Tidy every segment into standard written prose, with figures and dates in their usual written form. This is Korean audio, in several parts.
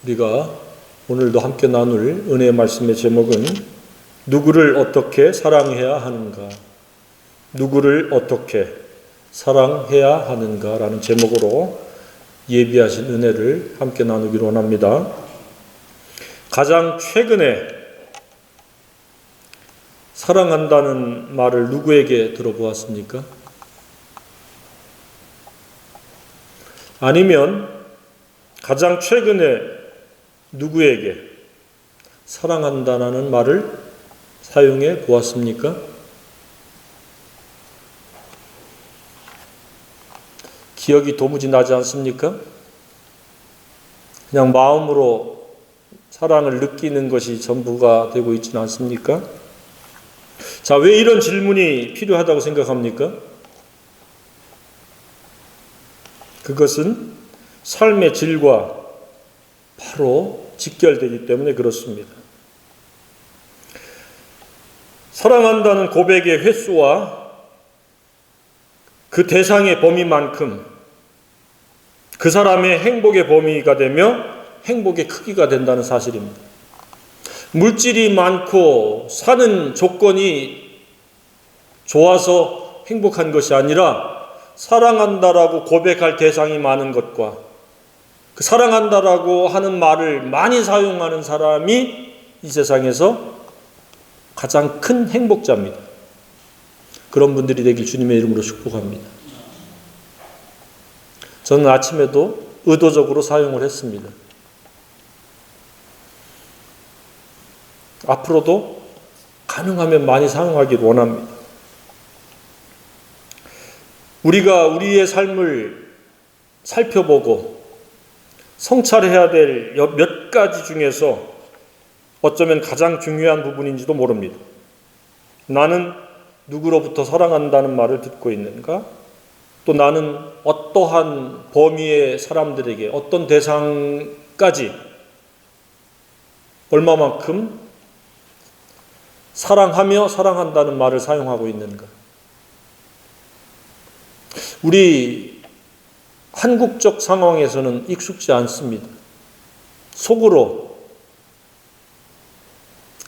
우리가 오늘도 함께 나눌 은혜의 말씀의 제목은 누구를 어떻게 사랑해야 하는가, 누구를 어떻게 사랑해야 하는가라는 제목으로 예비하신 은혜를 함께 나누기로 원합니다. 가장 최근에 사랑한다는 말을 누구에게 들어보았습니까? 아니면 가장 최근에 누구에게 사랑한다는 말을 사용해 보았습니까? 기억이 도무지 나지 않습니까? 그냥 마음으로 사랑을 느끼는 것이 전부가 되고 있지는 않습니까? 자, 왜 이런 질문이 필요하다고 생각합니까? 그것은 삶의 질과 바로 직결되기 때문에 그렇습니다. 사랑한다는 고백의 횟수와 그 대상의 범위만큼 그 사람의 행복의 범위가 되며 행복의 크기가 된다는 사실입니다. 물질이 많고 사는 조건이 좋아서 행복한 것이 아니라 사랑한다라고 고백할 대상이 많은 것과 그 사랑한다라고 하는 말을 많이 사용하는 사람이 이 세상에서 가장 큰 행복자입니다. 그런 분들이 되길 주님의 이름으로 축복합니다. 저는 아침에도 의도적으로 사용을 했습니다. 앞으로도 가능하면 많이 사용하기를 원합니다. 우리가 우리의 삶을 살펴보고 성찰해야 될 몇 가지 중에서 어쩌면 가장 중요한 부분인지도 모릅니다. 나는 누구로부터 사랑한다는 말을 듣고 있는가? 또 나는 어떠한 범위의 사람들에게 어떤 대상까지 얼마만큼 사랑하며 사랑한다는 말을 사용하고 있는가? 우리 한국적 상황에서는 익숙지 않습니다. 속으로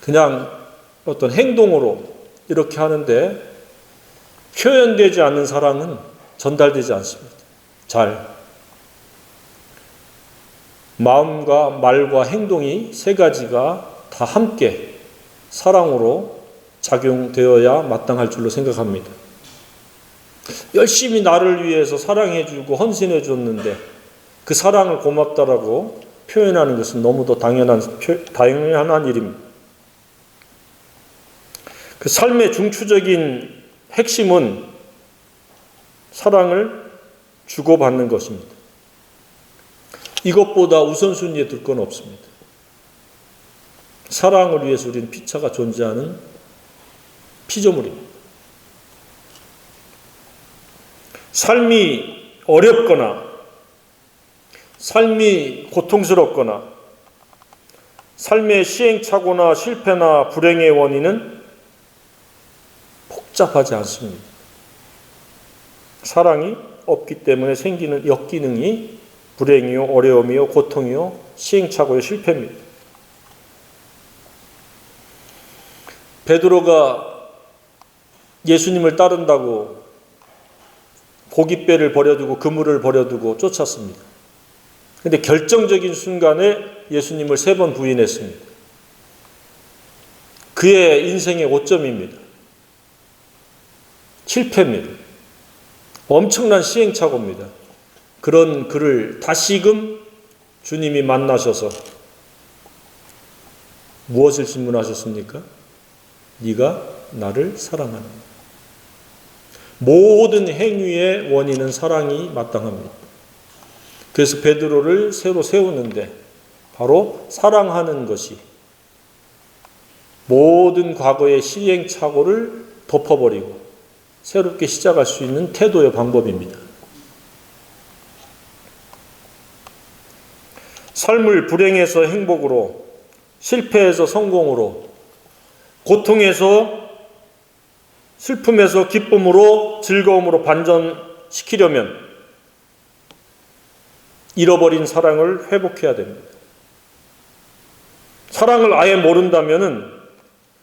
그냥 어떤 행동으로 이렇게 하는데 표현되지 않는 사랑은 전달되지 않습니다. 잘. 마음과 말과 행동이 세 가지가 다 함께 사랑으로 작용되어야 마땅할 줄로 생각합니다. 열심히 나를 위해서 사랑해주고 헌신해줬는데 그 사랑을 고맙다라고 표현하는 것은 너무도 당연한 일입니다. 그 삶의 중추적인 핵심은 사랑을 주고받는 것입니다. 이것보다 우선순위에 둘 건 없습니다. 사랑을 위해서 우리는 피차가 존재하는 피조물입니다. 삶이 어렵거나 삶이 고통스럽거나 삶의 시행착오나 실패나 불행의 원인은 복잡하지 않습니다. 사랑이 없기 때문에 생기는 역기능이 불행이요, 어려움이요, 고통이요, 시행착오요, 실패입니다. 베드로가 예수님을 따른다고 고깃배를 버려두고 그물을 버려두고 쫓았습니다. 그런데 결정적인 순간에 예수님을 3번 부인했습니다. 그의 인생의 오점입니다. 실패입니다. 엄청난 시행착오입니다. 그런 그를 다시금 주님이 만나셔서 무엇을 질문하셨습니까? 네가 나를 사랑하느냐? 모든 행위의 원인은 사랑이 마땅합니다. 그래서 베드로를 새로 세우는데 바로 사랑하는 것이 모든 과거의 시행착오를 덮어버리고 새롭게 시작할 수 있는 태도의 방법입니다. 삶을 불행에서 행복으로, 실패에서 성공으로, 고통에서 슬픔에서 기쁨으로, 즐거움으로 반전시키려면 잃어버린 사랑을 회복해야 됩니다. 사랑을 아예 모른다면은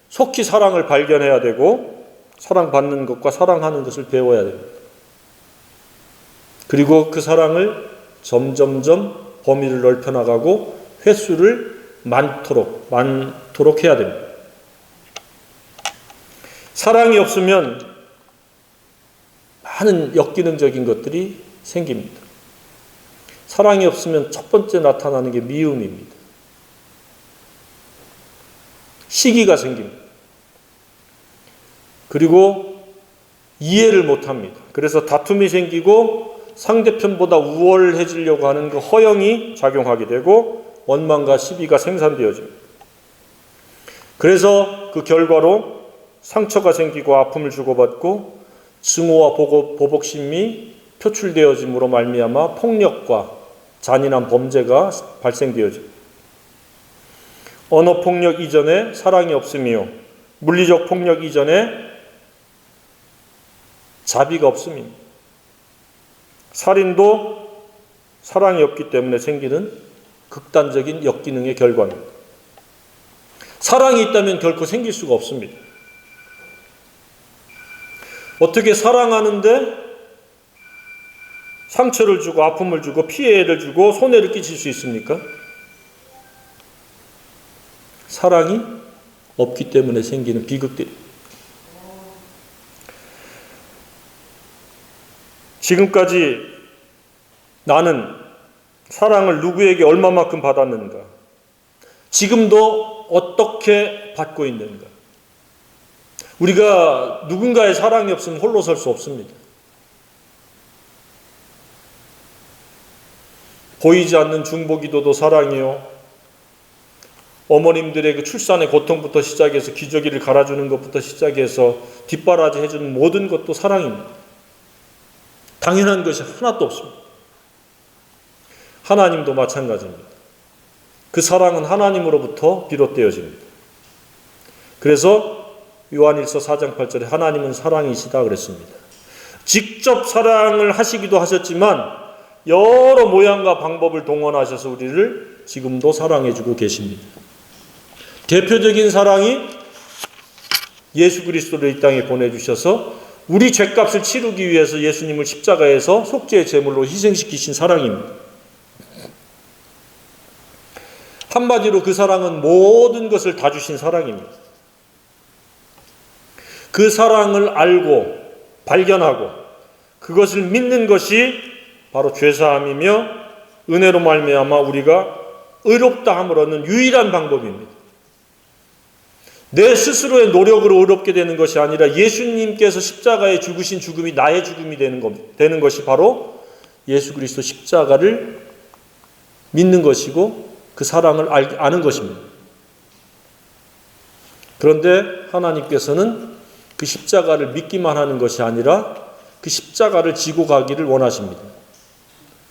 속히 사랑을 발견해야 되고 사랑받는 것과 사랑하는 것을 배워야 됩니다. 그리고 그 사랑을 점점점 범위를 넓혀나가고 횟수를 많도록 해야 됩니다. 사랑이 없으면 많은 역기능적인 것들이 생깁니다. 사랑이 없으면 첫 번째 나타나는 게 미움입니다. 시기가 생깁니다. 그리고 이해를 못합니다. 그래서 다툼이 생기고 상대편보다 우월해지려고 하는 그 허영이 작용하게 되고 원망과 시비가 생산되어집니다. 그래서 그 결과로 상처가 생기고 아픔을 주고받고 증오와 보복심이 표출되어짐으로 말미암아 폭력과 잔인한 범죄가 발생되어집니다. 언어폭력 이전에 사랑이 없으며 물리적 폭력 이전에 자비가 없습니다. 살인도 사랑이 없기 때문에 생기는 극단적인 역기능의 결과입니다. 사랑이 있다면 결코 생길 수가 없습니다. 어떻게 사랑하는데 상처를 주고 아픔을 주고 피해를 주고 손해를 끼칠 수 있습니까? 사랑이 없기 때문에 생기는 비극들이. 지금까지 나는 사랑을 누구에게 얼마만큼 받았는가? 지금도 어떻게 받고 있는가? 우리가 누군가의 사랑이 없으면 홀로 설 수 없습니다. 보이지 않는 중보기도도 사랑이요. 어머님들의 그 출산의 고통부터 시작해서 기저귀를 갈아주는 것부터 시작해서 뒷바라지 해주는 모든 것도 사랑입니다. 당연한 것이 하나도 없습니다. 하나님도 마찬가지입니다. 그 사랑은 하나님으로부터 비롯되어집니다. 그래서 요한일서 4장 8절에 하나님은 사랑이시다 그랬습니다. 직접 사랑을 하시기도 하셨지만 여러 모양과 방법을 동원하셔서 우리를 지금도 사랑해주고 계십니다. 대표적인 사랑이 예수 그리스도를 이 땅에 보내주셔서 우리 죄값을 치르기 위해서 예수님을 십자가에서 속죄의 제물로 희생시키신 사랑입니다. 한마디로 그 사랑은 모든 것을 다 주신 사랑입니다. 그 사랑을 알고 발견하고 그것을 믿는 것이 바로 죄사함이며 은혜로 말미암아 우리가 의롭다 함을 얻는 유일한 방법입니다. 내 스스로의 노력으로 의롭게 되는 것이 아니라 예수님께서 십자가에 죽으신 죽음이 나의 죽음이 되는 것이 바로 예수 그리스도 십자가를 믿는 것이고 그 사랑을 아는 것입니다. 그런데 하나님께서는 그 십자가를 믿기만 하는 것이 아니라 그 십자가를 지고 가기를 원하십니다.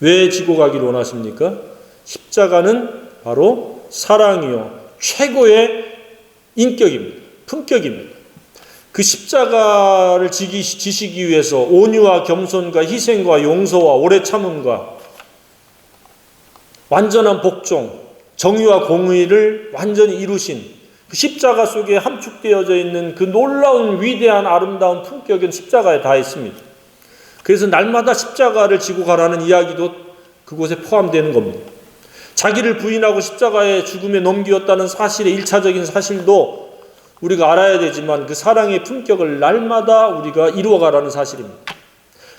왜 지고 가기를 원하십니까? 십자가는 바로 사랑이요 최고의 인격입니다. 품격입니다. 그 십자가를 지시기 위해서 온유와 겸손과 희생과 용서와 오래 참음과 완전한 복종, 정의와 공의를 완전히 이루신 그 십자가 속에 함축되어져 있는 그 놀라운 위대한 아름다운 품격은 십자가에 다 있습니다. 그래서 날마다 십자가를 지고 가라는 이야기도 그곳에 포함되는 겁니다. 자기를 부인하고 십자가의 죽음에 넘기었다는 사실의 1차적인 사실도 우리가 알아야 되지만 그 사랑의 품격을 날마다 우리가 이루어가라는 사실입니다.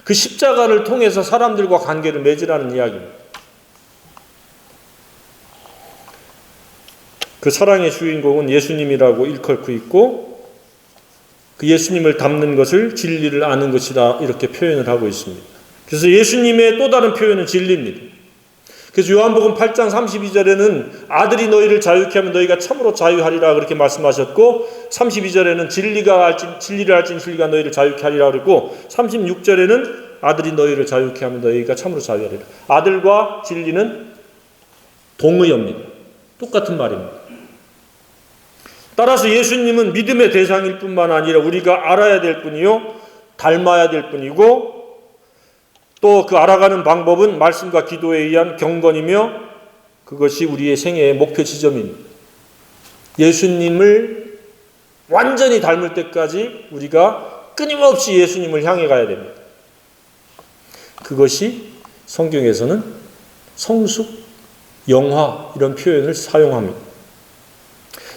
그 십자가를 통해서 사람들과 관계를 맺으라는 이야기입니다. 그 사랑의 주인공은 예수님이라고 일컬고 있고 그 예수님을 닮는 것을 진리를 아는 것이다 이렇게 표현을 하고 있습니다. 그래서 예수님의 또 다른 표현은 진리입니다. 그래서 요한복음 8장 32절에는 아들이 너희를 자유케 하면 너희가 참으로 자유하리라 그렇게 말씀하셨고 32절에는 진리를 알진 진리가 너희를 자유케 하리라 그랬고 36절에는 아들이 너희를 자유케 하면 너희가 참으로 자유하리라. 아들과 진리는 동의어입니다. 똑같은 말입니다. 따라서 예수님은 믿음의 대상일 뿐만 아니라 우리가 알아야 될 뿐이요 닮아야 될 뿐이고 또 그 알아가는 방법은 말씀과 기도에 의한 경건이며 그것이 우리의 생애의 목표 지점입니다. 예수님을 완전히 닮을 때까지 우리가 끊임없이 예수님을 향해 가야 됩니다. 그것이 성경에서는 성숙, 영화 이런 표현을 사용합니다.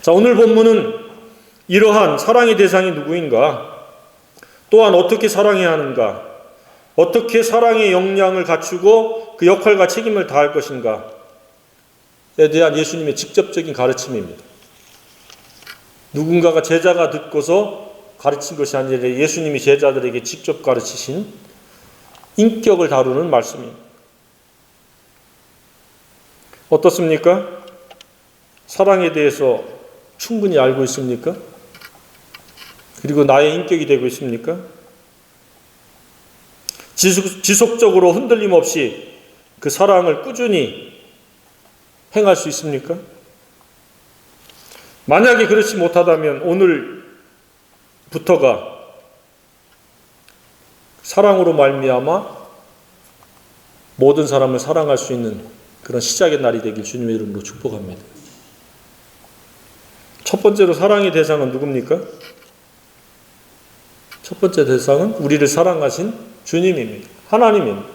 자, 오늘 본문은 이러한 사랑의 대상이 누구인가? 또한 어떻게 사랑해야 하는가? 어떻게 사랑의 역량을 갖추고 그 역할과 책임을 다할 것인가에 대한 예수님의 직접적인 가르침입니다. 누군가가 제자가 듣고서 가르친 것이 아니라 예수님이 제자들에게 직접 가르치신 인격을 다루는 말씀입니다. 어떻습니까? 사랑에 대해서 충분히 알고 있습니까? 그리고 나의 인격이 되고 있습니까? 지속적으로 흔들림 없이 그 사랑을 꾸준히 행할 수 있습니까? 만약에 그렇지 못하다면 오늘부터가 사랑으로 말미암아 모든 사람을 사랑할 수 있는 그런 시작의 날이 되길 주님의 이름으로 축복합니다. 첫 번째로 사랑의 대상은 누굽니까? 첫 번째 대상은 우리를 사랑하신 주님입니다. 하나님입니다.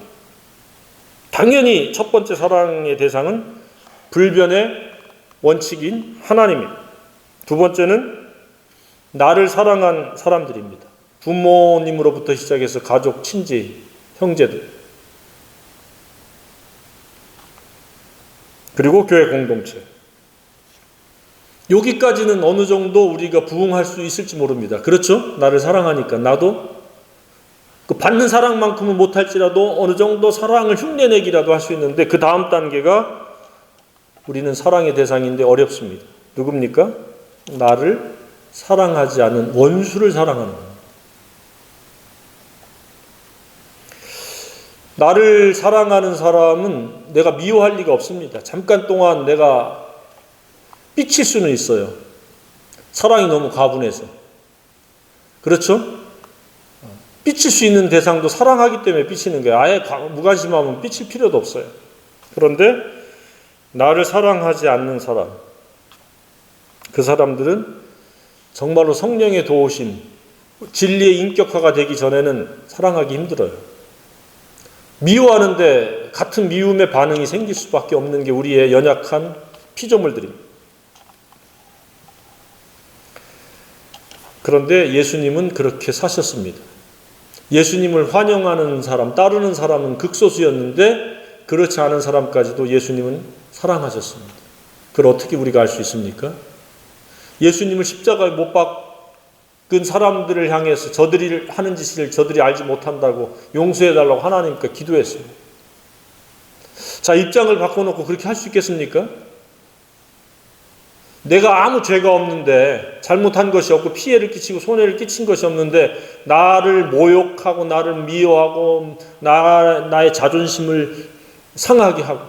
당연히 첫 번째 사랑의 대상은 불변의 원칙인 하나님입니다. 두 번째는 나를 사랑한 사람들입니다. 부모님으로부터 시작해서 가족, 친지, 형제들, 그리고 교회 공동체. 여기까지는 어느 정도 우리가 부응할 수 있을지 모릅니다. 그렇죠? 나를 사랑하니까 나도 그 받는 사랑만큼은 못할지라도 어느 정도 사랑을 흉내내기라도 할 수 있는데 그 다음 단계가 우리는 사랑의 대상인데 어렵습니다. 누굽니까? 나를 사랑하지 않은 원수를 사랑하는 거예요. 나를 사랑하는 사람은 내가 미워할 리가 없습니다. 잠깐 동안 내가 삐칠 수는 있어요. 사랑이 너무 가분해서. 그렇죠? 삐칠 수 있는 대상도 사랑하기 때문에 삐치는 거예요. 아예 무관심하면 삐칠 필요도 없어요. 그런데 나를 사랑하지 않는 사람, 그 사람들은 정말로 성령의 도우심, 진리의 인격화가 되기 전에는 사랑하기 힘들어요. 미워하는데 같은 미움의 반응이 생길 수밖에 없는 게 우리의 연약한 피조물들입니다. 그런데 예수님은 그렇게 사셨습니다. 예수님을 환영하는 사람, 따르는 사람은 극소수였는데 그렇지 않은 사람까지도 예수님은 사랑하셨습니다. 그걸 어떻게 우리가 알 수 있습니까? 예수님을 십자가에 못 박은 사람들을 향해서 저들이 하는 짓을 저들이 알지 못한다고 용서해달라고 하나님께 기도했어요. 자, 입장을 바꿔놓고 그렇게 할 수 있겠습니까? 내가 아무 죄가 없는데 잘못한 것이 없고 피해를 끼치고 손해를 끼친 것이 없는데 나를 모욕하고 나를 미워하고 나의 자존심을 상하게 하고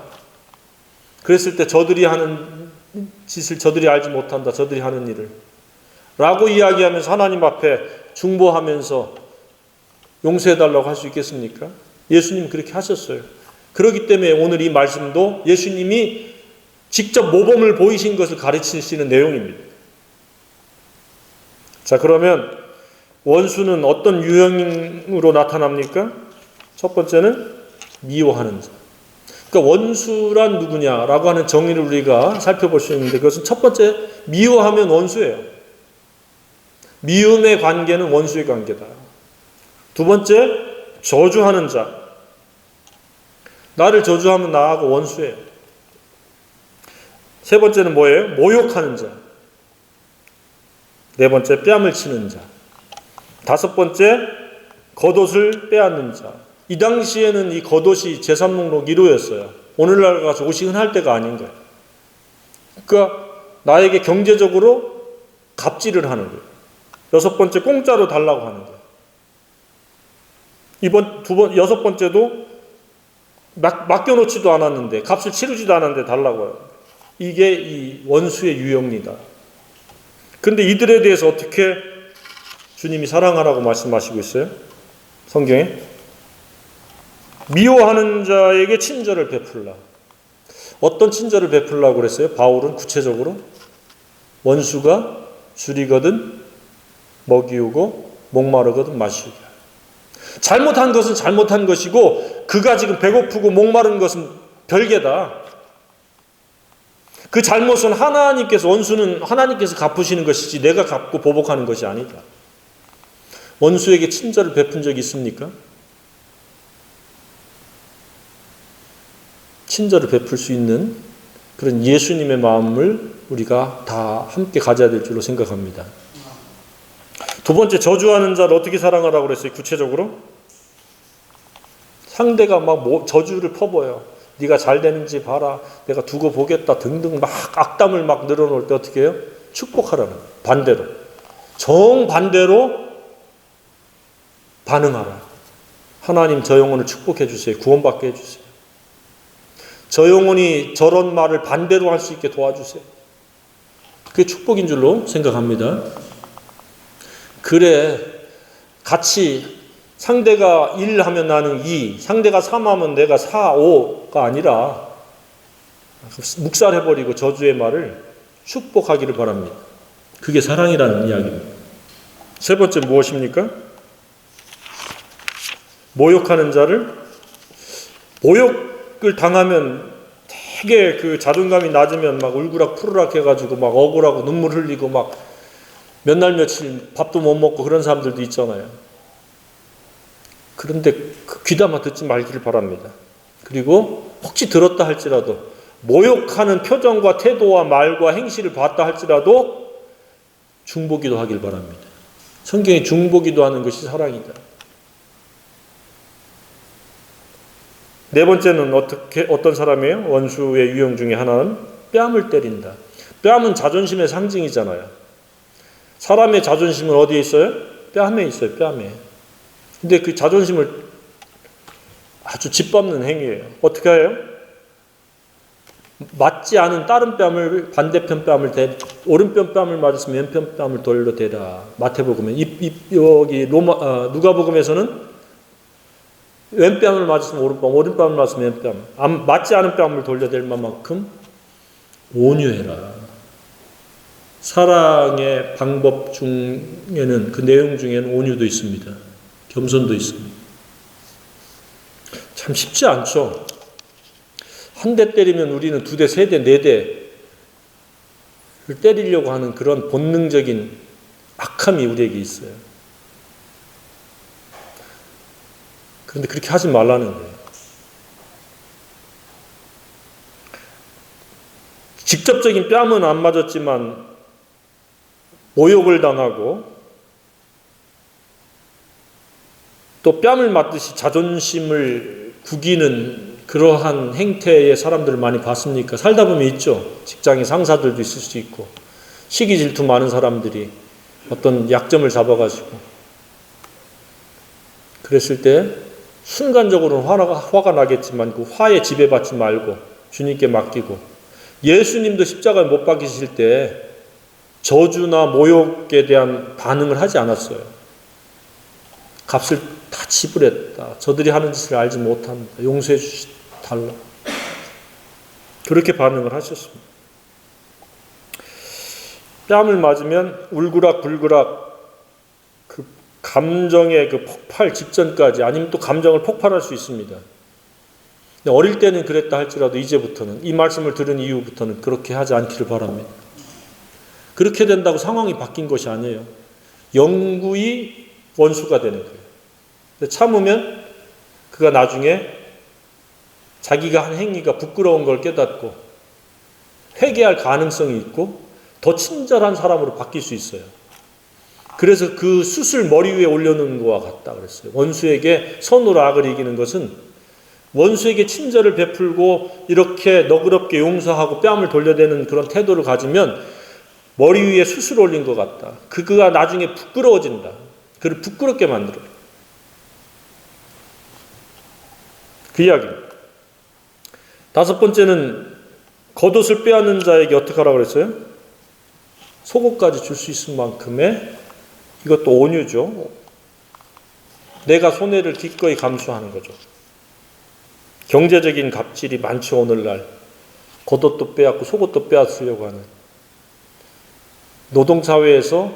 그랬을 때 저들이 하는 짓을 저들이 알지 못한다. 저들이 하는 일을 라고 이야기하면서 하나님 앞에 중보하면서 용서해달라고 할 수 있겠습니까? 예수님 그렇게 하셨어요. 그렇기 때문에 오늘 이 말씀도 예수님이 직접 모범을 보이신 것을 가르치시는 내용입니다. 자, 그러면 원수는 어떤 유형으로 나타납니까? 첫 번째는 미워하는 자. 그러니까 원수란 누구냐라고 하는 정의를 우리가 살펴볼 수 있는데 그것은 첫 번째 미워하면 원수예요. 미움의 관계는 원수의 관계다. 두 번째 저주하는 자. 나를 저주하면 나하고 원수예요. 세 번째는 뭐예요? 모욕하는 자. 네 번째 뺨을 치는 자. 다섯 번째 겉옷을 빼앗는 자. 이 당시에는 이 겉옷이 제3 목록 1호였어요. 오늘날 가서 옷이 흔할 때가 아닌 거예요. 그러니까 나에게 경제적으로 갑질을 하는 거예요. 여섯 번째 공짜로 달라고 하는 거예요. 여섯 번째도 맡겨놓지도 않았는데 값을 치르지도 않았는데 달라고 해요. 이게 이 원수의 유형이다. 그런데 이들에 대해서 어떻게 주님이 사랑하라고 말씀하시고 있어요? 성경에 미워하는 자에게 친절을 베풀라. 어떤 친절을 베풀라고 그랬어요? 바울은 구체적으로 원수가 줄이거든 먹이우고 목마르거든 마시우게 하라. 잘못한 것은 잘못한 것이고 그가 지금 배고프고 목마른 것은 별개다. 그 잘못은 원수는 하나님께서 갚으시는 것이지 내가 갚고 보복하는 것이 아니다. 원수에게 친절을 베푼 적이 있습니까? 친절을 베풀 수 있는 그런 예수님의 마음을 우리가 다 함께 가져야 될 줄로 생각합니다. 두 번째, 저주하는 자를 어떻게 사랑하라고 그랬어요? 구체적으로 상대가 막 저주를 퍼부어요. 네가 잘 되는지 봐라, 내가 두고 보겠다 등등 막 악담을 막 늘어놓을 때 어떻게 해요? 축복하라는 거예요. 반대로, 정반대로 반응하라. 하나님 저 영혼을 축복해 주세요. 구원받게 해주세요. 저 영혼이 저런 말을 반대로 할 수 있게 도와주세요. 그게 축복인 줄로 생각합니다. 그래, 같이 상대가 1 하면 나는 2, 상대가 3 하면 내가 4, 5가 아니라 묵살해버리고 저주의 말을 축복하기를 바랍니다. 그게 사랑이라는 이야기입니다. 세 번째 무엇입니까? 모욕하는 자를, 모욕을 당하면 되게 그 자존감이 낮으면 막 울그락 푸르락 해가지고 막 억울하고 눈물 흘리고 막 몇 날 며칠 밥도 못 먹고 그런 사람들도 있잖아요. 그런데 그 귀담아 듣지 말기를 바랍니다. 그리고 혹시 들었다 할지라도 모욕하는 표정과 태도와 말과 행실을 봤다 할지라도 중보기도 하길 바랍니다. 성경에 중보기도 하는 것이 사랑이다. 네 번째는 어떤 사람이에요? 원수의 유형 중에 하나는 뺨을 때린다. 뺨은 자존심의 상징이잖아요. 사람의 자존심은 어디에 있어요? 뺨에 있어요. 뺨에. 근데 그 자존심을 아주 짓밟는 행위예요. 어떻게 해요? 맞지 않은 다른 뺨을, 반대편 뺨을 오른편 뺨을 맞았으면 왼편 뺨을 돌려대라. 마태복음에 여기 누가복음에서는 왼뺨을 맞았으면 오른뺨, 오른뺨을 맞았으면 왼뺨, 맞지 않은 뺨을 돌려댈 만큼 온유해라. 사랑의 방법 중에는, 그 내용 중에는 온유도 있습니다. 겸손도 있습니다. 참 쉽지 않죠. 한 대 때리면 우리는 2대, 3대, 4대를 때리려고 하는 그런 본능적인 악함이 우리에게 있어요. 그런데 그렇게 하지 말라는 거예요. 직접적인 뺨은 안 맞았지만 모욕을 당하고 또 뺨을 맞듯이 자존심을 구기는 그러한 행태의 사람들을 많이 봤습니까? 살다 보면 있죠. 직장의 상사들도 있을 수 있고 시기 질투 많은 사람들이 어떤 약점을 잡아가지고 그랬을 때 순간적으로는 화가 나겠지만 그 화에 지배받지 말고 주님께 맡기고, 예수님도 십자가에 못 박히실 때 저주나 모욕에 대한 반응을 하지 않았어요. 값을 다 지불했다. 저들이 하는 짓을 알지 못한다. 용서해 달라. 그렇게 반응을 하셨습니다. 뺨을 맞으면 울그락불그락 그 감정의 그 폭발 직전까지, 아니면 또 감정을 폭발할 수 있습니다. 어릴 때는 그랬다 할지라도 이제부터는, 이 말씀을 들은 이후부터는 그렇게 하지 않기를 바랍니다. 그렇게 된다고 상황이 바뀐 것이 아니에요. 영구히 원수가 되는 거예요. 참으면 그가 나중에 자기가 한 행위가 부끄러운 걸 깨닫고 회개할 가능성이 있고 더 친절한 사람으로 바뀔 수 있어요. 그래서 그 숯을 머리 위에 올려놓은 것과 같다 그랬어요. 원수에게 선으로 악을 이기는 것은 원수에게 친절을 베풀고 이렇게 너그럽게 용서하고 뺨을 돌려대는 그런 태도를 가지면 머리 위에 숯을 올린 것 같다. 그가 나중에 부끄러워진다. 그를 부끄럽게 만들어요. 그 이야기입니다. 다섯 번째는 겉옷을 빼앗는 자에게 어떻게 하라고 그랬어요? 속옷까지 줄 수 있을 만큼의, 이것도 온유죠. 내가 손해를 기꺼이 감수하는 거죠. 경제적인 갑질이 많죠. 오늘날 겉옷도 빼앗고 속옷도 빼앗으려고 하는. 노동사회에서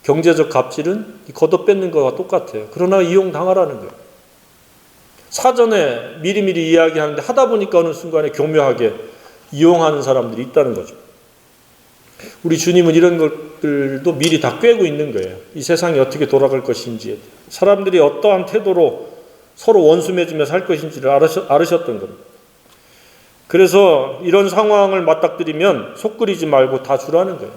경제적 갑질은 걷어뺏는 것과 똑같아요. 그러나 이용당하라는 거예요. 사전에 미리미리 이야기하는데 하다 보니까 어느 순간에 교묘하게 이용하는 사람들이 있다는 거죠. 우리 주님은 이런 것들도 미리 다 꿰고 있는 거예요. 이 세상이 어떻게 돌아갈 것인지, 사람들이 어떠한 태도로 서로 원수 맺으며 살 것인지를 알으셨던 겁니다. 그래서 이런 상황을 맞닥뜨리면 속 끓이지 말고 다 주라는 거예요.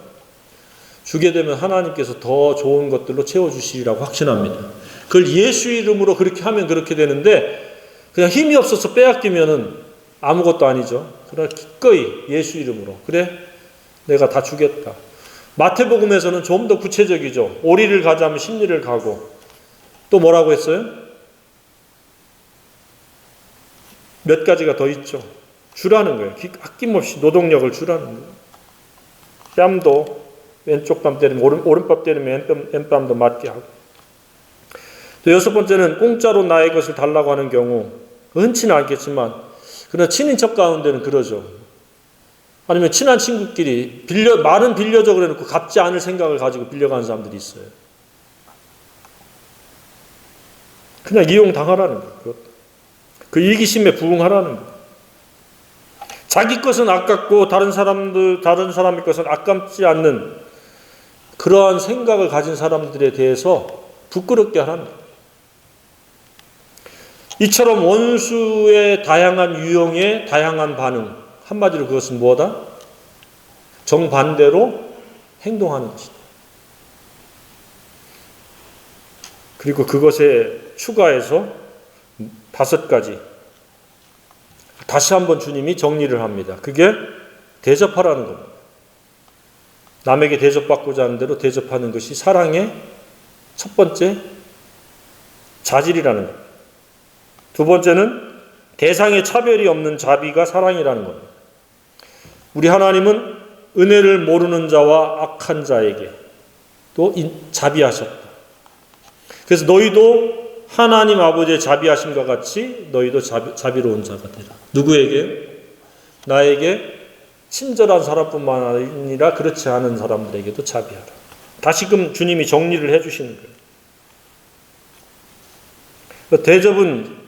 주게 되면 하나님께서 더 좋은 것들로 채워주시리라고 확신합니다. 그걸 예수 이름으로 그렇게 하면 그렇게 되는데, 그냥 힘이 없어서 빼앗기면은 아무것도 아니죠. 그러나 기꺼이 예수 이름으로, 그래 내가 다 주겠다. 마태복음에서는 좀 더 구체적이죠. 오리를 가자면 십리를 가고, 또 뭐라고 했어요? 몇 가지가 더 있죠. 주라는 거예요. 아낌없이 노동력을 주라는 거예요. 뺨도 왼쪽 뺨 때리면 오른뺨 때리면 왼뺨도 맞게 하고. 또 여섯 번째는 공짜로 나의 것을 달라고 하는 경우, 흔치는 않겠지만 그러나 친인척 가운데는 그러죠. 아니면 친한 친구끼리 말은 빌려줘 그래놓고 갚지 않을 생각을 가지고 빌려가는 사람들이 있어요. 그냥 이용당하라는 거예요. 그 이기심에 부응하라는 거예요. 자기 것은 아깝고 다른 사람의 것은 아깝지 않는 그러한 생각을 가진 사람들에 대해서 부끄럽게 하라는 거예요. 이처럼 원수의 다양한 유형의 다양한 반응, 한마디로 그것은 뭐다? 정반대로 행동하는 것이다. 그리고 그것에 추가해서 5가지 다시 한번 주님이 정리를 합니다. 그게 대접하라는 겁니다. 남에게 대접받고자 하는 대로 대접하는 것이 사랑의 첫 번째 자질이라는 겁니다. 두 번째는 대상의 차별이 없는 자비가 사랑이라는 겁니다. 우리 하나님은 은혜를 모르는 자와 악한 자에게 또 자비하셨다. 그래서 너희도 하나님 아버지의 자비하심과 같이 너희도 자비로운 자가 되라. 누구에게? 나에게 친절한 사람뿐만 아니라 그렇지 않은 사람들에게도 자비하라. 다시금 주님이 정리를 해주시는 거예요. 대접은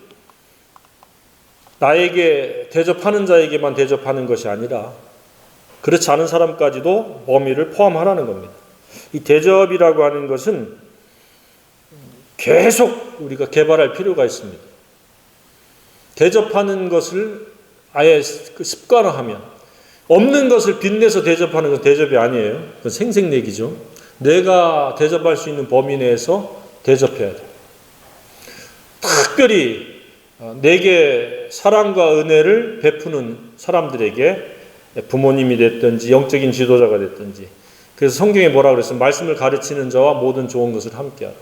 나에게 대접하는 자에게만 대접하는 것이 아니라 그렇지 않은 사람까지도 범위를 포함하라는 겁니다. 이 대접이라고 하는 것은 계속 우리가 개발할 필요가 있습니다. 대접하는 것을 아예 습관화하면, 없는 것을 빚내서 대접하는 건 대접이 아니에요. 그건 생색내기죠. 내가 대접할 수 있는 범위 내에서 대접해야 돼요. 특별히 내게 사랑과 은혜를 베푸는 사람들에게, 부모님이 됐든지 영적인 지도자가 됐든지, 그래서 성경에 뭐라고 그랬어요? 말씀을 가르치는 자와 모든 좋은 것을 함께하라.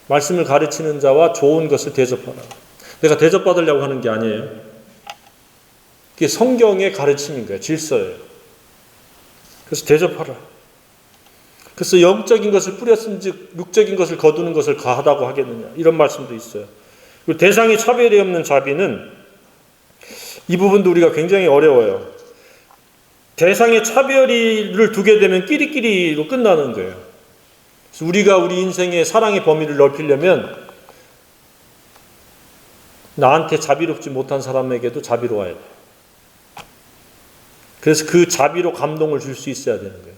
말씀을 가르치는 자와 좋은 것을 대접하라. 내가 대접받으려고 하는 게 아니에요. 그게 성경의 가르침인 거예요. 질서예요. 그래서 대접하라. 그래서 영적인 것을 뿌렸은즉 육적인 것을 거두는 것을 가하다고 하겠느냐, 이런 말씀도 있어요. 그리고 대상의 차별이 없는 자비는, 이 부분도 우리가 굉장히 어려워요. 대상의 차별을 두게 되면 끼리끼리로 끝나는 거예요. 그래서 우리가 우리 인생의 사랑의 범위를 넓히려면 나한테 자비롭지 못한 사람에게도 자비로워야 돼요. 그래서 그 자비로 감동을 줄 수 있어야 되는 거예요.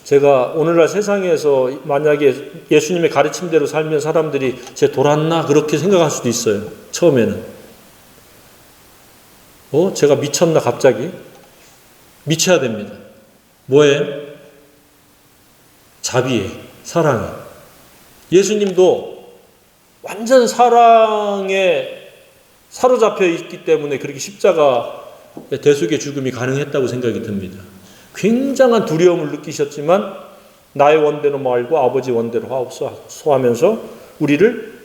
제가 오늘날 세상에서 만약에 예수님의 가르침대로 살면 사람들이 쟤 돌았나 그렇게 생각할 수도 있어요. 처음에는. 제가 미쳤나 갑자기? 미쳐야 됩니다. 뭐에? 자비에, 사랑에. 예수님도 완전 사랑에 사로잡혀 있기 때문에 그렇게 십자가 대속의 죽음이 가능했다고 생각이 듭니다. 굉장한 두려움을 느끼셨지만 나의 원대로 말고 아버지 원대로 하옵소서 하면서 우리를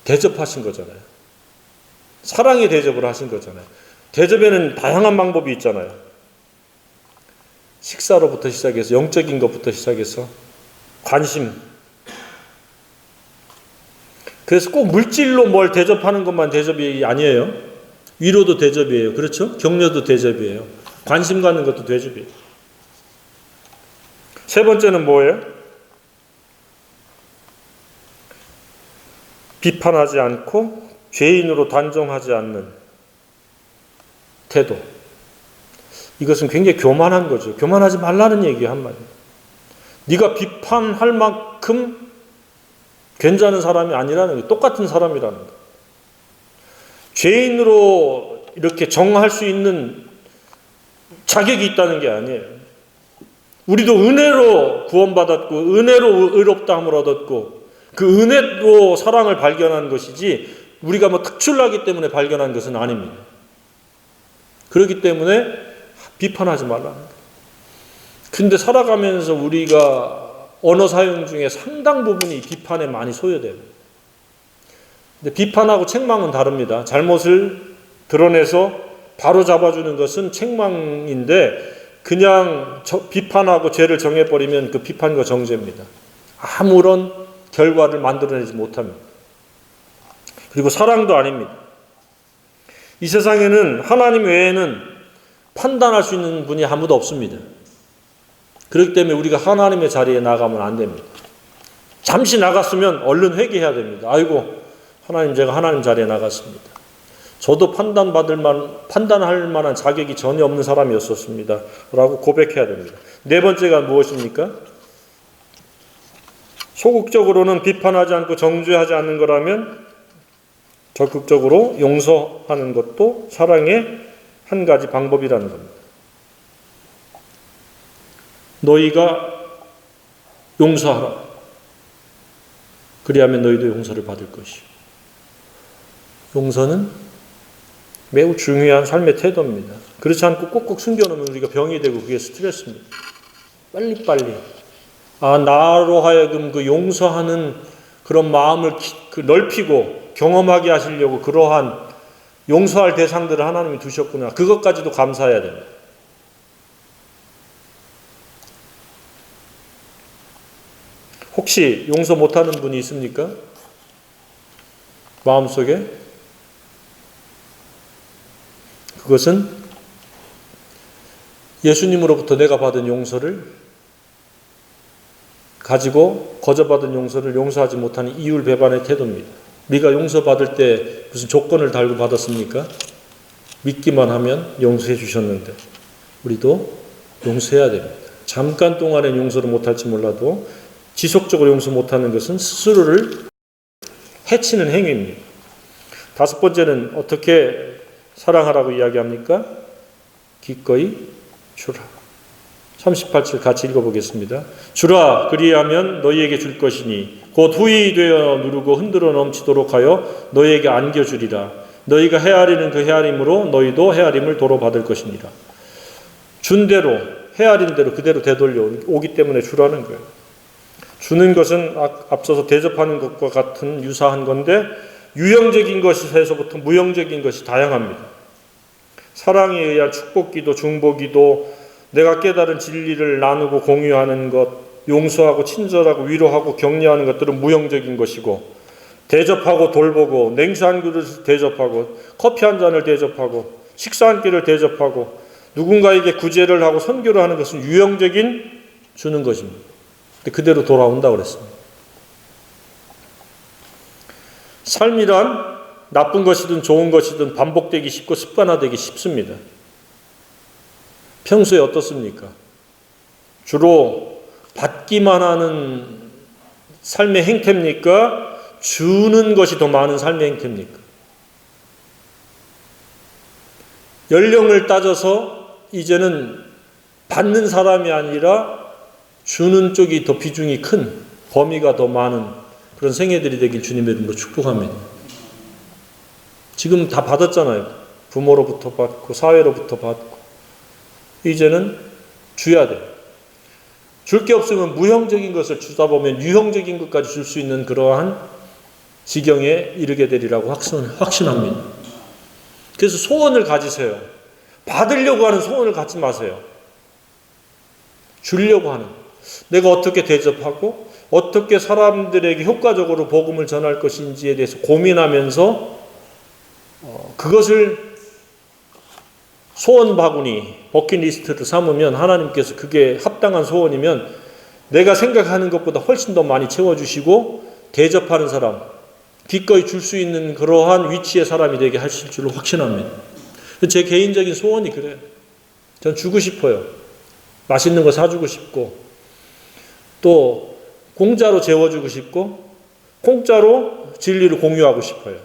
대접하신 거잖아요. 사랑의 대접을 하신 거잖아요. 대접에는 다양한 방법이 있잖아요. 식사로부터 시작해서 영적인 것부터 시작해서 관심. 그래서 꼭 물질로 뭘 대접하는 것만 대접이 아니에요. 위로도 대접이에요. 그렇죠? 격려도 대접이에요. 관심 갖는 것도 대접이에요. 세 번째는 뭐예요? 비판하지 않고 죄인으로 단정하지 않는 태도. 이것은 굉장히 교만한 거죠. 교만하지 말라는 얘기예요, 한마디. 네가 비판할 만큼 괜찮은 사람이 아니라는 거예요. 똑같은 사람이라는 거예요. 죄인으로 이렇게 정할 수 있는 자격이 있다는 게 아니에요. 우리도 은혜로 구원받았고 은혜로 의롭다함을 얻었고 그 은혜로 사랑을 발견한 것이지 우리가 뭐 특출나기 때문에 발견한 것은 아닙니다. 그렇기 때문에 비판하지 말라는 거예요. 근데 살아가면서 우리가 언어 사용 중에 상당 부분이 비판에 많이 소요돼요. 근데 비판하고 책망은 다릅니다. 잘못을 드러내서 바로 잡아주는 것은 책망인데 그냥 비판하고 죄를 정해버리면 그 비판과 정죄입니다. 아무런 결과를 만들어내지 못합니다. 그리고 사랑도 아닙니다. 이 세상에는 하나님 외에는 판단할 수 있는 분이 아무도 없습니다. 그렇기 때문에 우리가 하나님의 자리에 나가면 안 됩니다. 잠시 나갔으면 얼른 회개해야 됩니다. 아이고, 하나님, 제가 하나님 자리에 나갔습니다. 저도 판단할 만한 자격이 전혀 없는 사람이었었습니다. 라고 고백해야 됩니다. 네 번째가 무엇입니까? 소극적으로는 비판하지 않고 정죄하지 않는 거라면 적극적으로 용서하는 것도 사랑의 한 가지 방법이라는 겁니다. 너희가 용서하라. 그리하면 너희도 용서를 받을 것이요. 용서는 매우 중요한 삶의 태도입니다. 그렇지 않고 꼭꼭 숨겨놓으면 우리가 병이 되고 그게 스트레스입니다. 빨리빨리. 나로 하여금 그 용서하는 그런 마음을 넓히고 경험하게 하시려고 그러한 용서할 대상들을 하나님이 두셨구나. 그것까지도 감사해야 됩니다. 혹시 용서 못하는 분이 있습니까? 마음속에? 그것은 예수님으로부터 내가 받은 용서를 가지고 거저받은 용서를 용서하지 못하는 이율배반의 태도입니다. 네가 용서받을 때 무슨 조건을 달고 받았습니까? 믿기만 하면 용서해 주셨는데 우리도 용서해야 됩니다. 잠깐 동안엔 용서를 못할지 몰라도 지속적으로 용서 못하는 것은 스스로를 해치는 행위입니다. 다섯 번째는 어떻게 사랑하라고 이야기합니까? 기꺼이 주라. 38절 같이 읽어보겠습니다. 주라, 그리하면 너희에게 줄 것이니 곧 후히 되어 누르고 흔들어 넘치도록 하여 너희에게 안겨주리라. 너희가 헤아리는 그 헤아림으로 너희도 헤아림을 도로 받을 것이니라. 준 대로, 헤아린 대로 그대로 되돌려 오기 때문에 주라는 거예요. 주는 것은 앞서서 대접하는 것과 같은 유사한 건데 유형적인 것에서부터 무형적인 것이 다양합니다. 사랑에 의한 축복기도, 중보기도, 내가 깨달은 진리를 나누고 공유하는 것, 용서하고 친절하고 위로하고 격려하는 것들은 무형적인 것이고, 대접하고 돌보고 냉수 한 그릇을 대접하고 커피 한 잔을 대접하고 식사 한 끼를 대접하고 누군가에게 구제를 하고 선교를 하는 것은 유형적인 주는 것입니다. 근데 그대로 돌아온다고 그랬습니다. 삶이란 나쁜 것이든 좋은 것이든 반복되기 쉽고 습관화되기 쉽습니다. 평소에 어떻습니까? 주로 받기만 하는 삶의 행태입니까? 주는 것이 더 많은 삶의 행태입니까? 연령을 따져서 이제는 받는 사람이 아니라 주는 쪽이 더 비중이 큰, 범위가 더 많은 그런 생애들이 되길 주님의 이름으로 축복합니다. 지금 다 받았잖아요. 부모로부터 받고 사회로부터 받고. 이제는 줘야 돼요. 줄 게 없으면 무형적인 것을 주다 보면 유형적인 것까지 줄 수 있는 그러한 지경에 이르게 되리라고 확신합니다. 그래서 소원을 가지세요. 받으려고 하는 소원을 갖지 마세요. 주려고 하는. 내가 어떻게 대접하고 어떻게 사람들에게 효과적으로 복음을 전할 것인지에 대해서 고민하면서 그것을 소원 바구니, 버킷리스트를 삼으면 하나님께서 그게 합당한 소원이면 내가 생각하는 것보다 훨씬 더 많이 채워주시고 대접하는 사람, 기꺼이 줄 수 있는 그러한 위치의 사람이 되게 하실 줄로 확신합니다. 제 개인적인 소원이 그래요. 전 주고 싶어요. 맛있는 거 사주고 싶고, 또 공짜로 재워주고 싶고, 공짜로 진리를 공유하고 싶어요.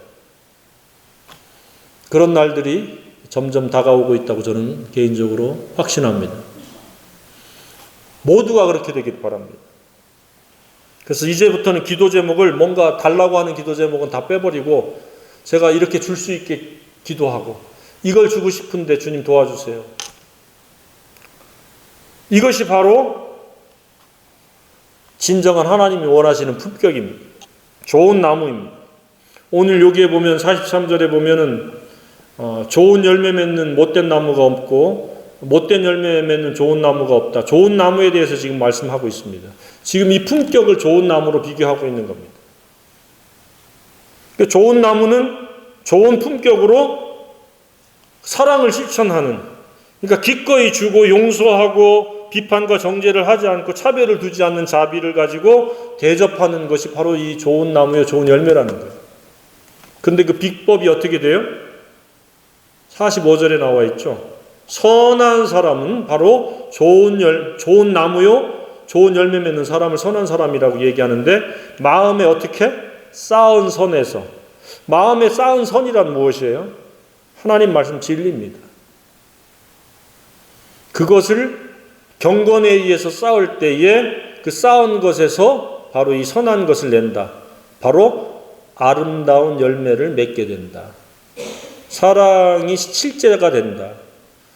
그런 날들이 점점 다가오고 있다고 저는 개인적으로 확신합니다. 모두가 그렇게 되길 바랍니다. 그래서 이제부터는 기도 제목을 뭔가 달라고 하는 기도 제목은 다 빼버리고 제가 이렇게 줄 수 있게 기도하고 이걸 주고 싶은데 주님 도와주세요. 이것이 바로 진정한 하나님이 원하시는 품격입니다. 좋은 나무입니다. 오늘 여기에 보면 43절에 보면은 좋은 열매 맺는 못된 나무가 없고 못된 열매 맺는 좋은 나무가 없다. 좋은 나무에 대해서 지금 말씀하고 있습니다. 지금 이 품격을 좋은 나무로 비교하고 있는 겁니다. 좋은 나무는 좋은 품격으로 사랑을 실천하는, 그러니까 기꺼이 주고 용서하고 비판과 정죄를 하지 않고 차별을 두지 않는 자비를 가지고 대접하는 것이 바로 이 좋은 나무의 좋은 열매라는 거예요. 근데 그 비법이 어떻게 돼요? 45절에 나와 있죠. 선한 사람은 바로 좋은 나무요, 좋은 열매 맺는 사람을 선한 사람이라고 얘기하는데, 마음에 어떻게? 쌓은 선에서. 마음에 쌓은 선이란 무엇이에요? 하나님 말씀 진리입니다. 그것을 경건에 의해서 쌓을 때에 그 쌓은 것에서 바로 이 선한 것을 낸다. 바로 아름다운 열매를 맺게 된다. 사랑이 실제가 된다.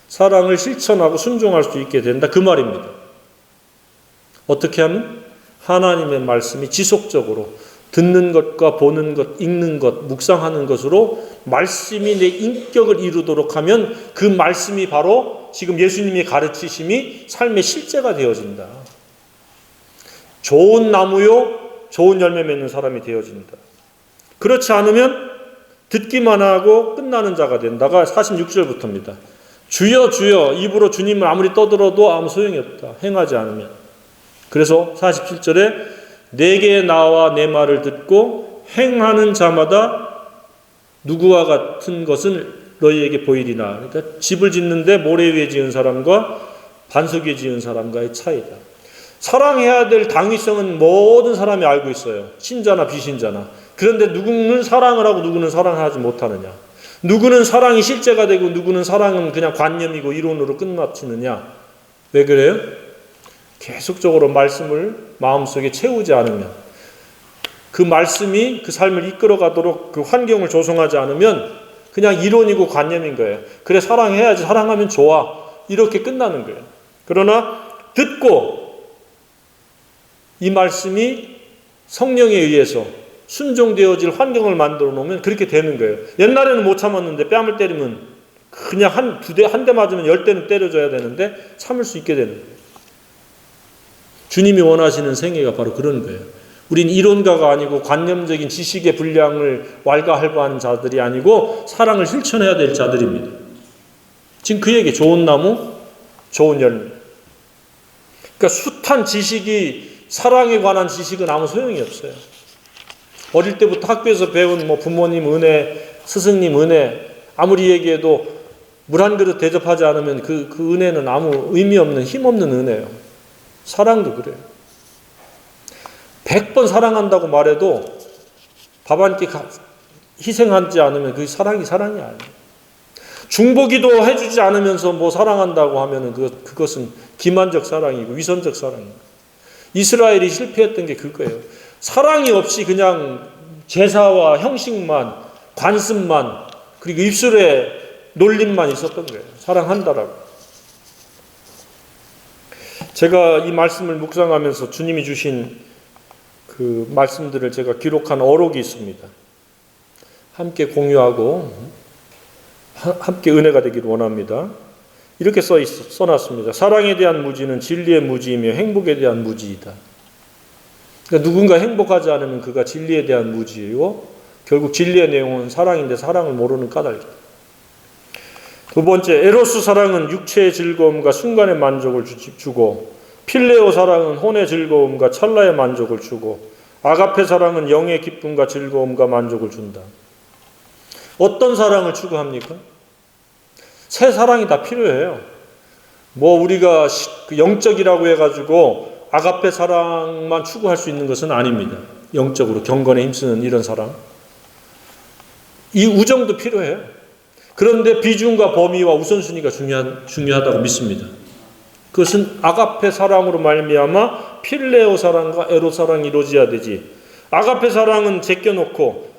사랑을 실천하고 순종할 수 있게 된다. 그 말입니다. 어떻게 하면? 하나님의 말씀이 지속적으로 듣는 것과 보는 것, 읽는 것, 묵상하는 것으로 말씀이 내 인격을 이루도록 하면 그 말씀이 바로 지금 예수님의 가르치심이 삶의 실제가 되어진다. 좋은 나무요, 좋은 열매 맺는 사람이 되어진다. 그렇지 않으면 듣기만 하고 끝나는 자가 된다가 46절부터입니다. 주여 주여 입으로 주님을 아무리 떠들어도 아무 소용이 없다. 행하지 않으면. 그래서 47절에 내게 나와 내 말을 듣고 행하는 자마다 누구와 같은 것은 너희에게 보이리나. 그러니까 집을 짓는데 모래 위에 지은 사람과 반석 위에 지은 사람과의 차이다. 사랑해야 될 당위성은 모든 사람이 알고 있어요. 신자나 비신자나. 그런데 누구는 사랑을 하고 누구는 사랑하지 못하느냐. 누구는 사랑이 실제가 되고 누구는 사랑은 그냥 관념이고 이론으로 끝마치느냐. 왜 그래요? 계속적으로 말씀을 마음속에 채우지 않으면, 그 말씀이 그 삶을 이끌어가도록 그 환경을 조성하지 않으면 그냥 이론이고 관념인 거예요. 그래, 사랑해야지, 사랑하면 좋아, 이렇게 끝나는 거예요. 그러나 듣고 이 말씀이 성령에 의해서 순종되어질 환경을 만들어 놓으면 그렇게 되는 거예요. 옛날에는 못 참았는데 뺨을 때리면 그냥 한 대 맞으면 10대는 때려줘야 되는데 참을 수 있게 되는 거예요. 주님이 원하시는 생애가 바로 그런 거예요. 우린 이론가가 아니고 관념적인 지식의 분량을 왈가왈부하는 자들이 아니고 사랑을 실천해야 될 자들입니다. 지금 그에게 좋은 나무, 좋은 열매. 그러니까 숱한 지식이, 사랑에 관한 지식은 아무 소용이 없어요. 어릴 때부터 학교에서 배운 부모님 은혜, 스승님 은혜, 아무리 얘기해도 물 한 그릇 대접하지 않으면 그 은혜는 아무 의미 없는, 힘없는 은혜예요. 사랑도 그래요. 100번 사랑한다고 말해도 밥 한 끼 희생하지 않으면 그게 사랑이 아니에요. 중보기도 해주지 않으면서 사랑한다고 하면은 그것은 기만적 사랑이고 위선적 사랑이고. 이스라엘이 실패했던 게 그거예요. 사랑이 없이 그냥 제사와 형식만, 관습만, 그리고 입술에 놀림만 있었던 거예요. 사랑한다라고. 제가 이 말씀을 묵상하면서 주님이 주신 그 말씀들을 제가 기록한 어록이 있습니다. 함께 공유하고 함께 은혜가 되기를 원합니다. 이렇게 써놨습니다. 사랑에 대한 무지는 진리의 무지이며 행복에 대한 무지이다. 그러니까 누군가 행복하지 않으면 그가 진리에 대한 무지이고 결국 진리의 내용은 사랑인데 사랑을 모르는 까닭이다. 두 번째, 에로스 사랑은 육체의 즐거움과 순간의 만족을 주고 필레오 사랑은 혼의 즐거움과 찰나의 만족을 주고 아가페 사랑은 영의 기쁨과 즐거움과 만족을 준다. 어떤 사랑을 추구합니까? 새 사랑이 다 필요해요. 우리가 영적이라고 해가지고 아가페 사랑만 추구할 수 있는 것은 아닙니다. 영적으로 경건에 힘쓰는 이런 사랑. 이 우정도 필요해요. 그런데 비중과 범위와 우선순위가 중요하다고 믿습니다. 그것은 아가페 사랑으로 말미암아 필레오 사랑과 에로스 사랑이 이루어져야 되지. 아가페 사랑은 제껴놓고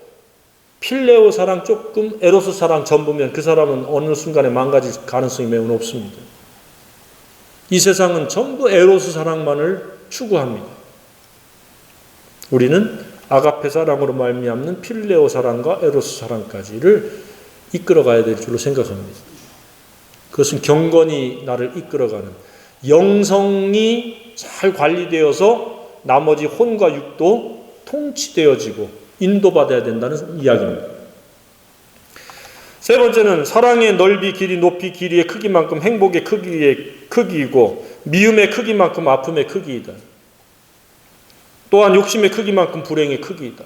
필레오 사랑 조금, 에로스 사랑 전부면 그 사람은 어느 순간에 망가질 가능성이 매우 높습니다. 이 세상은 전부 에로스 사랑만을 추구합니다. 우리는 아가페 사랑으로 말미암는 필레오 사랑과 에로스 사랑까지를 이끌어가야 될 줄로 생각합니다. 그것은 경건이 나를 이끌어가는, 영성이 잘 관리되어서 나머지 혼과 육도 통치되어지고 인도받아야 된다는 이야기입니다. 세 번째는 사랑의 넓이, 길이, 높이, 길이의 크기만큼 행복의 크기이고 미움의 크기만큼 아픔의 크기이다. 또한 욕심의 크기만큼 불행의 크기이다.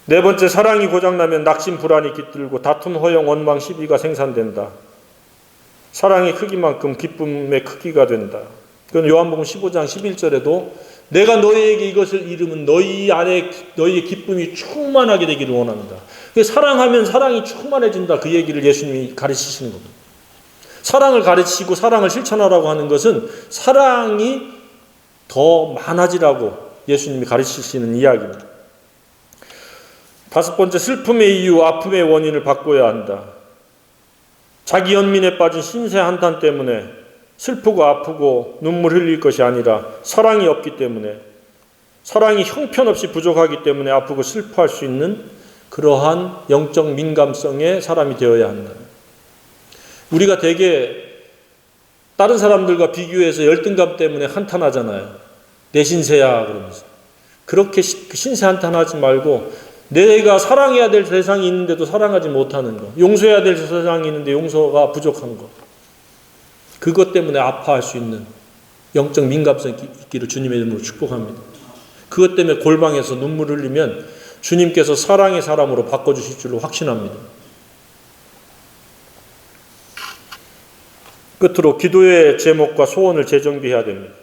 네 번째, 사랑이 고장나면 낙심, 불안이 깃들고 다툼, 허영, 원망, 시비가 생산된다. 사랑의 크기만큼 기쁨의 크기가 된다. 그건 요한복음 15장 11절에도 내가 너희에게 이것을 이루면 너희 안에 너희의 기쁨이 충만하게 되기를 원한다. 사랑하면 사랑이 충만해진다. 그 얘기를 예수님이 가르치시는 겁니다. 사랑을 가르치고 사랑을 실천하라고 하는 것은 사랑이 더 많아지라고 예수님이 가르치시는 이야기입니다. 다섯 번째, 슬픔의 이유, 아픔의 원인을 바꿔야 한다. 자기 연민에 빠진 신세 한탄 때문에 슬프고 아프고 눈물 흘릴 것이 아니라 사랑이 없기 때문에, 사랑이 형편없이 부족하기 때문에 아프고 슬퍼할 수 있는 그러한 영적 민감성의 사람이 되어야 한다. 우리가 되게 다른 사람들과 비교해서 열등감 때문에 한탄하잖아요. 내 신세야 그러면서. 그렇게 신세 한탄하지 말고 내가 사랑해야 될 세상이 있는데도 사랑하지 못하는 거, 용서해야 될 세상이 있는데 용서가 부족한 거, 그것 때문에 아파할 수 있는 영적 민감성이 있기를 주님의 이름으로 축복합니다. 그것 때문에 골방에서 눈물 흘리면 주님께서 사랑의 사람으로 바꿔주실 줄로 확신합니다. 끝으로 기도의 제목과 소원을 재정비해야 됩니다.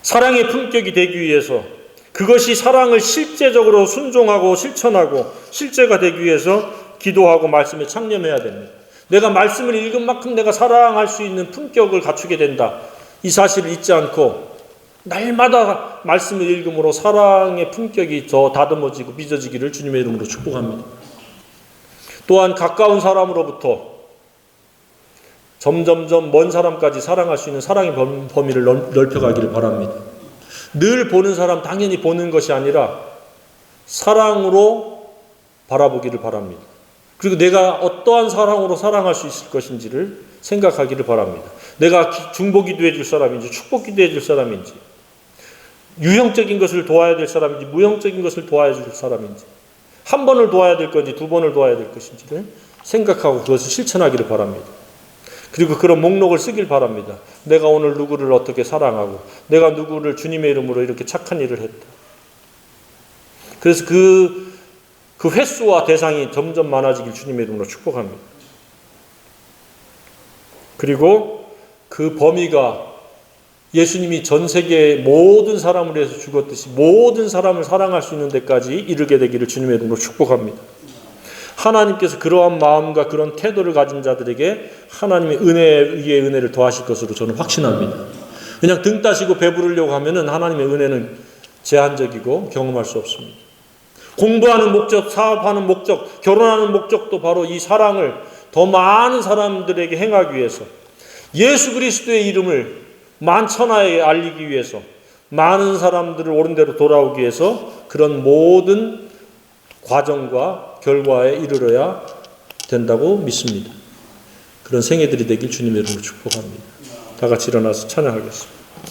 사랑의 품격이 되기 위해서, 그것이 사랑을 실제적으로 순종하고 실천하고 실제가 되기 위해서 기도하고 말씀에 창념해야 됩니다. 내가 말씀을 읽은 만큼 내가 사랑할 수 있는 품격을 갖추게 된다. 이 사실을 잊지 않고 날마다 말씀을 읽음으로 사랑의 품격이 더 다듬어지고 빚어지기를 주님의 이름으로 축복합니다. 또한 가까운 사람으로부터 점점점 먼 사람까지 사랑할 수 있는 사랑의 범위를 넓혀가기를 바랍니다. 늘 보는 사람 당연히 보는 것이 아니라 사랑으로 바라보기를 바랍니다. 그리고 내가 어떠한 사랑으로 사랑할 수 있을 것인지를 생각하기를 바랍니다. 내가 중보 기도해 줄 사람인지 축복 기도해 줄 사람인지, 유형적인 것을 도와야 될 사람인지 무형적인 것을 도와야 줄 사람인지, 한 번을 도와야 될 건지 두 번을 도와야 될 것인지를 생각하고 그것을 실천하기를 바랍니다. 그리고 그런 목록을 쓰길 바랍니다. 내가 오늘 누구를 어떻게 사랑하고 내가 누구를 주님의 이름으로 이렇게 착한 일을 했다. 그래서 그 횟수와 대상이 점점 많아지길 주님의 이름으로 축복합니다. 그리고 그 범위가 예수님이 전 세계의 모든 사람을 위해서 죽었듯이 모든 사람을 사랑할 수 있는 데까지 이르게 되기를 주님의 이름으로 축복합니다. 하나님께서 그러한 마음과 그런 태도를 가진 자들에게 하나님의 은혜 위에 은혜를 더하실 것으로 저는 확신합니다. 그냥 등 따시고 배부르려고 하면은 하나님의 은혜는 제한적이고 경험할 수 없습니다. 공부하는 목적, 사업하는 목적, 결혼하는 목적도 바로 이 사랑을 더 많은 사람들에게 행하기 위해서, 예수 그리스도의 이름을 만천하에 알리기 위해서, 많은 사람들을 옳은 대로 돌아오기 위해서 그런 모든 과정과 결과에 이르러야 된다고 믿습니다. 그런 생애들이 되길 주님의 이름으로 축복합니다. 다 같이 일어나서 찬양하겠습니다.